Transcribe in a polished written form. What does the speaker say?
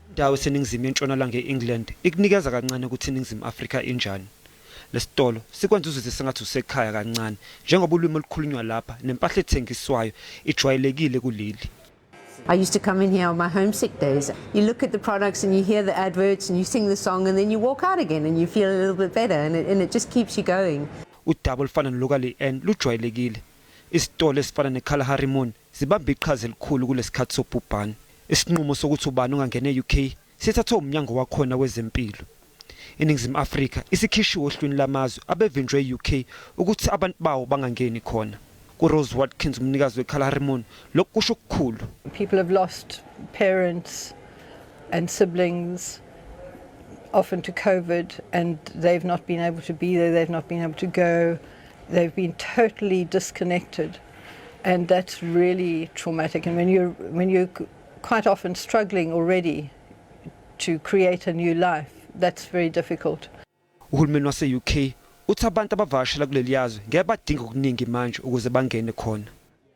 Indawo seningizimu yentshonalanga e-England ikunikeza kancane ukuthi iNingizimu Afrika injani. Lesitolo sikwenza uzizwe sengathi usekhaya kancane njengoba ulimi olukhulunywa lapha nempahla ethengiswayo ijwayelekile kuleli. I used to come in here on my homesick days. You look at the products and you hear the adverts and you sing the song and then you walk out again and you feel a little bit better and it just keeps you going. Udaba olufana nolokali N lujwayelekile. Isitolo esifana neKalahari Mall zibamba iqhaza elikhulu kulesikhathi sobhubhane. Isinqumo sokuthi ubani ungangena e-UK sithathwe umnyango wakhona wezempilo. INingizimu Afrika isikhishiwe ohlwini lamazwe abevinjwe e-UK ukuthi abantu bawo bangangeni khona. Rose Watkins umnikazi weKalahari Mall lokhu kusho okukhulu. People have lost parents and siblings often to COVID and they've not been able to be there, they've not been able to go, they've been totally disconnected and that's really traumatic. And when you're quite often struggling already to create a new life, that's very difficult. Uhulumeni wase-UK uthi abantu abavakashela kuleli yazwe ngeke badinge okuningi manje ukuze bangene khona.